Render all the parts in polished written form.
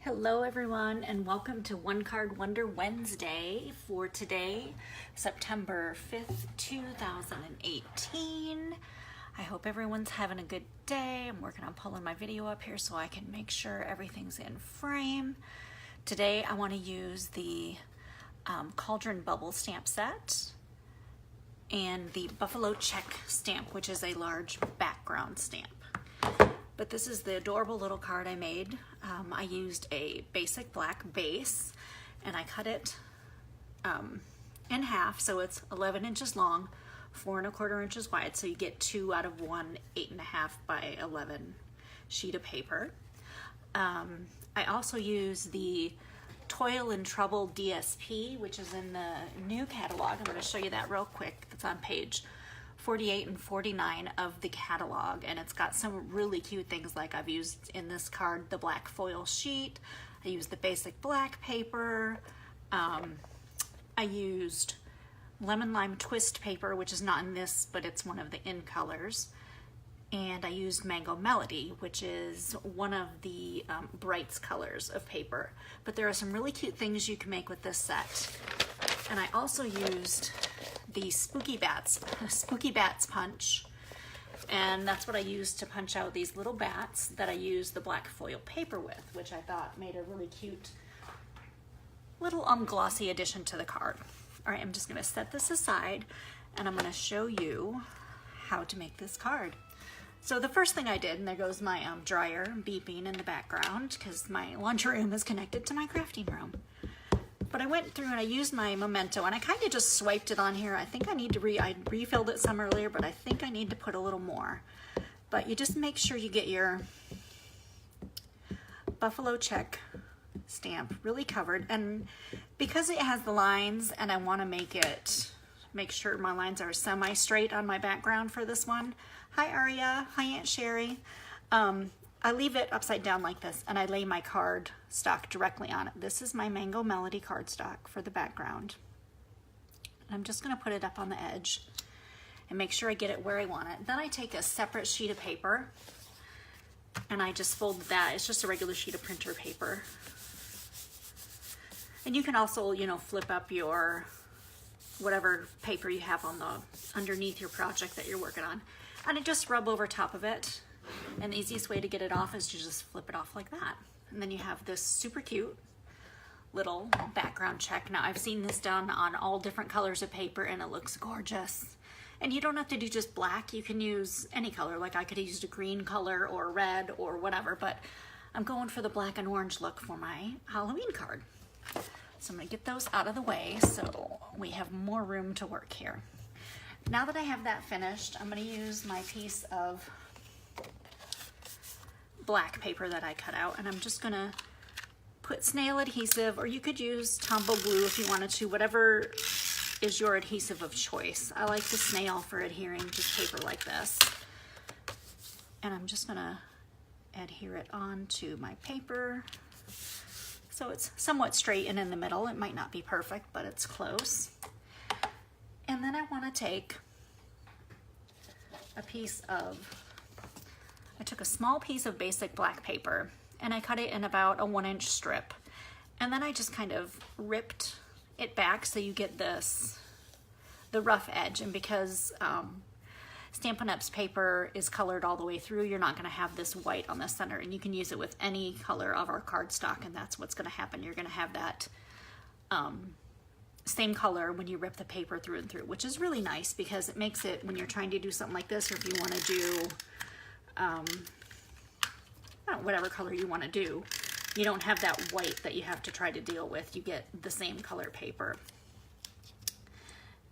Hello everyone and welcome to One Card Wonder Wednesday for today, September 5th, 2018. I hope everyone's having a good day. I'm working on pulling my video up here so I can make sure everything's in frame. Today I want to use the Cauldron bubble stamp set and the Buffalo check stamp, which is a large background stamp. But this is the adorable little card I made. I used a basic black base and I cut it in half, so it's 11 inches long, 4 1/4 inches wide, so you get 2 out of 1 8.5 by 11 sheet of paper. I also use the Toil Trouble DSP, which is in the new catalog. I'm going to show you that real quick. It's on page 48 and 49 of the catalog, and it's got some really cute things like I've used in this card the black foil sheet, I used the basic black paper, I used lemon lime twist paper, which is not in this but it's one of the in colors, and I used Mango Melody, which is one of the brights colors of paper. But there are some really cute things you can make with this set. And I also used the Spooky Bats punch, and that's what I used to punch out these little bats that I used the black foil paper with, which I thought made a really cute little glossy addition to the card. All right, I'm just gonna set this aside and I'm gonna show you how to make this card. So the first thing I did, and there goes my dryer beeping in the background because my laundry room is connected to my crafting room. But I went through and I used my Memento and I kind of just swiped it on here. I think I need to I refilled it some earlier, but I think I need to put a little more. But you just make sure you get your Buffalo check stamp really covered. And because it has the lines and I want to make sure my lines are semi-straight on my background for this one. Hi Aria, hi Aunt Sherry. I leave it upside down like this and I lay my card stock directly on it. This is my Mango Melody cardstock for the background. I'm just gonna put it up on the edge and make sure I get it where I want it. Then I take a separate sheet of paper and I just fold that. It's just a regular sheet of printer paper. And you can also, you know, flip up your whatever paper you have on the underneath your project that you're working on. And I just rub over top of it. And the easiest way to get it off is to just flip it off like that. And then you have this super cute little background check. Now I've seen this done on all different colors of paper and it looks gorgeous. And you don't have to do just black, you can use any color. Like I could have used a green color or red or whatever, but I'm going for the black and orange look for my Halloween card. So I'm gonna get those out of the way so we have more room to work here. Now that I have that finished, I'm gonna use my piece of black paper that I cut out, and I'm just gonna put snail adhesive, or you could use Tombow glue if you wanted to, whatever is your adhesive of choice. I like the snail for adhering to paper like this. And I'm just gonna adhere it onto my paper so it's somewhat straight and in the middle. It might not be perfect, but it's close. And then I wanna take a piece of I took a small piece of basic black paper and I cut it in about a 1-inch strip. And then I just kind of ripped it back so you get this, the rough edge. And because Stampin' Up's paper is colored all the way through, you're not gonna have this white on the center, and you can use it with any color of our cardstock, and that's what's gonna happen. You're gonna have that same color when you rip the paper through and through, which is really nice because it makes it, when you're trying to do something like this, or if you wanna do whatever color you want to do, you don't have that white that you have to try to deal with. You get the same color paper.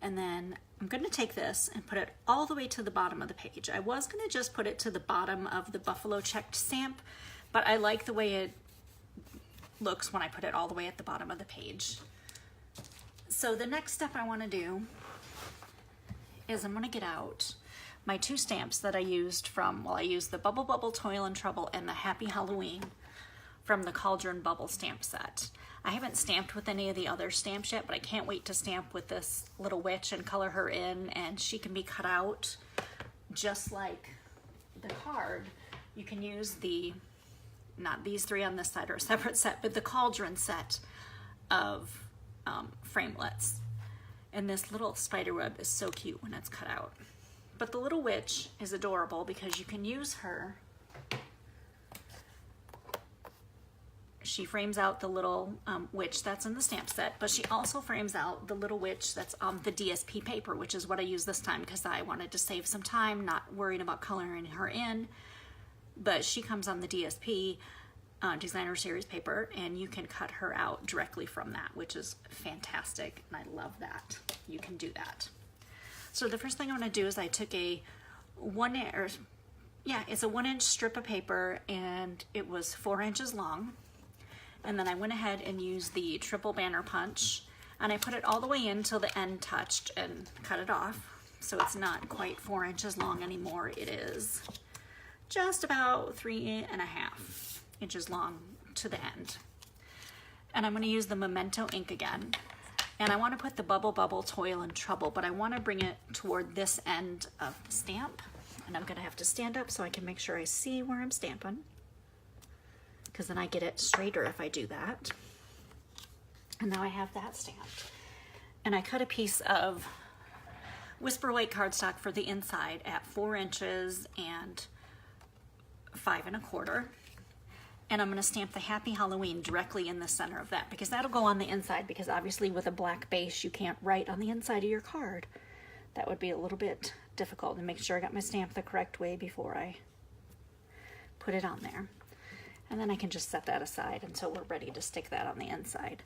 And then I'm going to take this and put it all the way to the bottom of the page. I was going to just put it to the bottom of the Buffalo checked stamp, but I like the way it looks when I put it all the way at the bottom of the page. So the next step I want to do is I'm going to get out my 2 stamps that I used from, well, I used the Bubble Bubble Toil and Trouble and the Happy Halloween from the Cauldron bubble stamp set. I haven't stamped with any of the other stamps yet, but I can't wait to stamp with this little witch and color her in, and she can be cut out just like the card. You can use the not these three on this side are a separate set, but the Cauldron set of framelits. And this little spider web is so cute when it's cut out. But the little witch is adorable because you can use her. She frames out the little witch that's in the stamp set, but she also frames out the little witch that's on the DSP paper, which is what I used this time because I wanted to save some time, not worrying about coloring her in. But she comes on the DSP designer series paper, and you can cut her out directly from that, which is fantastic, and I love that. You can do that. So the first thing I want to do is I took a 1-inch strip of paper, and it was 4 inches long. And then I went ahead and used the triple banner punch, and I put it all the way in till the end touched and cut it off. So it's not quite 4 inches long anymore. It is just about 3.5 inches long to the end. And I'm going to use the Memento ink again. And I want to put the Bubble Toil and Trouble, but I want to bring it toward this end of the stamp. And I'm going to have to stand up so I can make sure I see where I'm stamping, because then I get it straighter if I do that. And now I have that stamped. And I cut a piece of Whisper White cardstock for the inside at 4 inches and 5 1/4. And I'm going to stamp the Happy Halloween directly in the center of that, because that'll go on the inside, because obviously with a black base you can't write on the inside of your card. That would be a little bit difficult, to make sure I got my stamp the correct way before I put it on there. And then I can just set that aside until we're ready to stick that on the inside.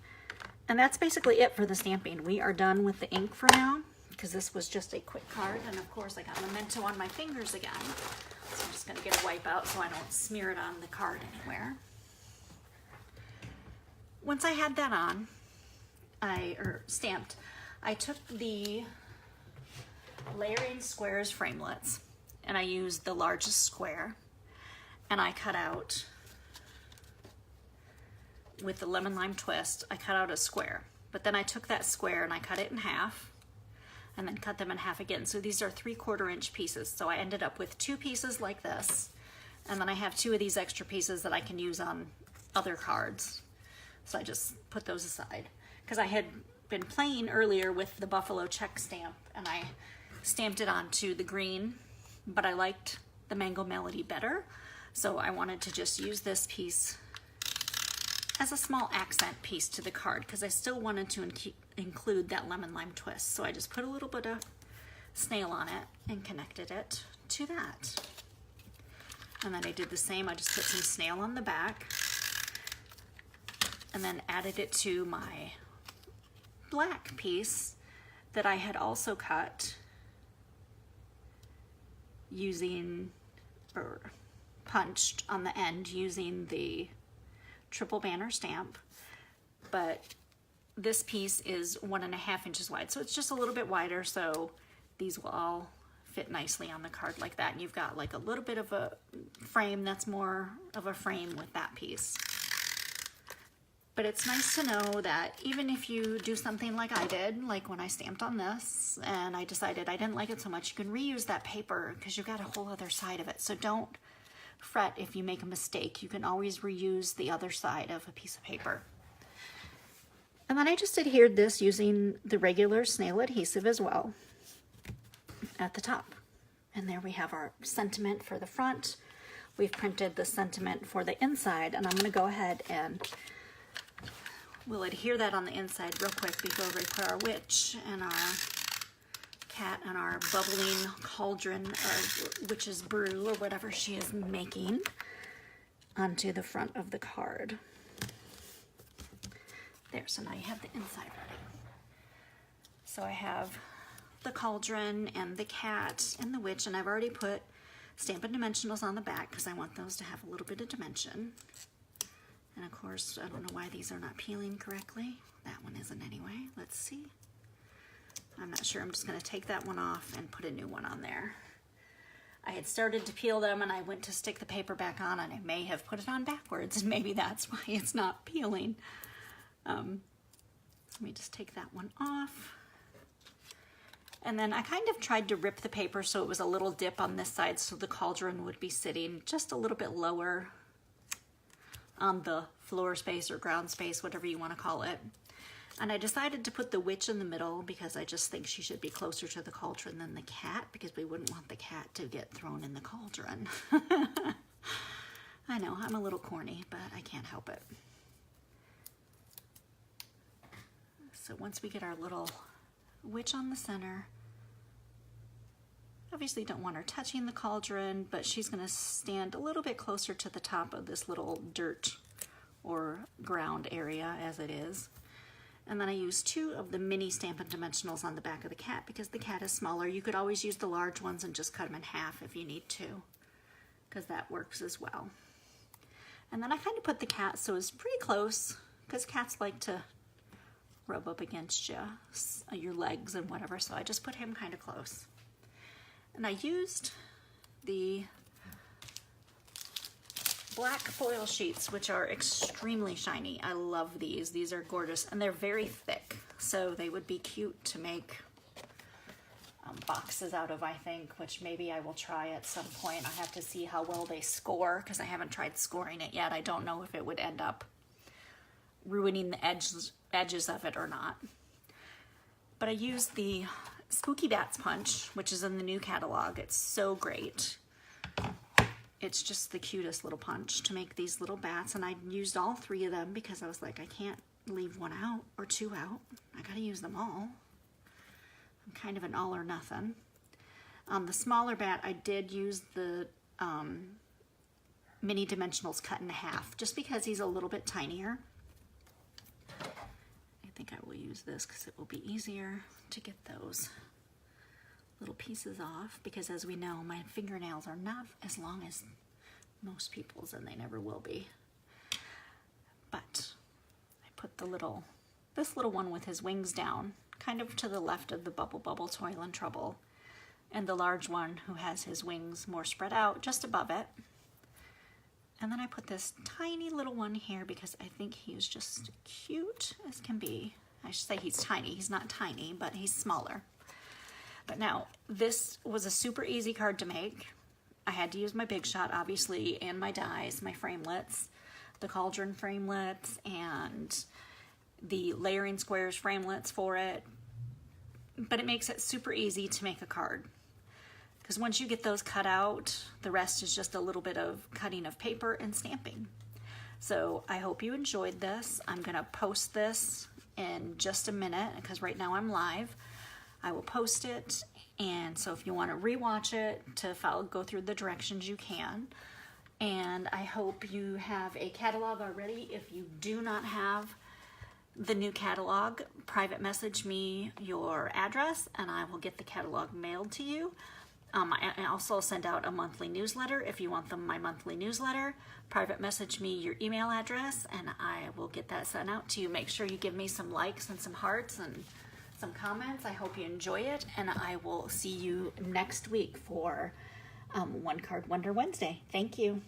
And that's basically it for the stamping. We are done with the ink for now, because this was just a quick card. And of course I got Memento on my fingers again. So I'm just going to get a wipe out so I don't smear it on the card anywhere. Once I had that on, stamped, I took the Layering Squares framelits, and I used the largest square, and I cut out, with the lemon lime twist, I cut out a square. But then I took that square and I cut it in half, and then cut them in half again. So these are 3/4 inch pieces. So I ended up with 2 pieces like this, and then I have 2 of these extra pieces that I can use on other cards. So I just put those aside, because I had been playing earlier with the buffalo check stamp, and I stamped it onto the green, but I liked the Mango Melody better. So I wanted to just use this piece as a small accent piece to the card, because I still wanted to include that lemon lime twist. So I just put a little bit of snail on it and connected it to that. And then I did the same. I just put some snail on the back and then added it to my black piece that I had also cut using, or punched on the end using the triple banner stamp. But this piece is 1.5 inches wide, so it's just a little bit wider, so these will all fit nicely on the card like that. And you've got like a little bit of a frame that's more of a frame with that piece. But it's nice to know that even if you do something like I did, like when I stamped on this and I decided I didn't like it so much, you can reuse that paper because you've got a whole other side of it. So don't fret if you make a mistake. You can always reuse the other side of a piece of paper. And then I just adhered this using the regular snail adhesive as well at the top. And there we have our sentiment for the front. We've printed the sentiment for the inside, and I'm going to go ahead and we'll adhere that on the inside real quick before we put our witch and our cat and our bubbling cauldron of witch's brew or whatever she is making onto the front of the card. There, so now you have the inside ready. So I have the cauldron and the cat and the witch, and I've already put Stampin' Dimensionals on the back because I want those to have a little bit of dimension. And of course, I don't know why these are not peeling correctly. That one isn't anyway. Let's see. I'm not sure. I'm just going to take that one off and put a new one on there. I had started to peel them and I went to stick the paper back on, and I may have put it on backwards, and maybe that's why it's not peeling. Let me just take that one off. And then I kind of tried to rip the paper so it was a little dip on this side so the cauldron would be sitting just a little bit lower on the floor space or ground space, whatever you want to call it. And I decided to put the witch in the middle because I just think she should be closer to the cauldron than the cat, because we wouldn't want the cat to get thrown in the cauldron. I know, I'm a little corny, but I can't help it. So once we get our little witch on the center, obviously don't want her touching the cauldron, but she's going to stand a little bit closer to the top of this little dirt or ground area as it is. And then I use 2 of the mini Stampin' Dimensionals on the back of the cat because the cat is smaller. You could always use the large ones and just cut them in half if you need to, because that works as well. And then I kind of put the cat so it's pretty close, because cats like to rub up against you, your legs and whatever, so I just put him kind of close. And I used the black foil sheets, which are extremely shiny. I love these. These are gorgeous, and they're very thick, so they would be cute to make boxes out of, I think, which maybe I will try at some point. I have to see how well they score, because I haven't tried scoring it yet. I don't know if it would end up ruining the edges of it or not. But I used the Spooky Bats Punch, which is in the new catalog. It's so great. It's just the cutest little punch to make these little bats, and I used all 3 of them because I was like, I can't leave 1 out or 2 out. I gotta use them all. I'm kind of an all or nothing. The smaller bat, I did use the mini dimensionals cut in half, just because he's a little bit tinier. I think I will use this because it will be easier to get those little pieces off, because as we know, my fingernails are not as long as most people's, and they never will be. But I put this little one with his wings down, kind of to the left of the Bubble Toil Trouble, and the large one who has his wings more spread out just above it. And then I put this tiny little one here because I think he's just cute as can be. I should say he's tiny. He's not tiny, but he's smaller. But now, this was a super easy card to make. I had to use my Big Shot, obviously, and my dies, my framelits, the Cauldron framelits, and the Layering Squares framelits for it. But it makes it super easy to make a card, because once you get those cut out, the rest is just a little bit of cutting of paper and stamping. So I hope you enjoyed this. I'm going to post this in just a minute, because right now I'm live. I will post it, and so if you want to rewatch it to go through the directions, you can. And I hope you have a catalog already. If you do not have the new catalog, private message me your address and I will get the catalog mailed to you. I also send out a monthly newsletter. If you want my monthly newsletter, private message me your email address and I will get that sent out to you. Make sure you give me some likes and some hearts and some comments. I hope you enjoy it, and I will see you next week for One Card Wonder Wednesday. Thank you.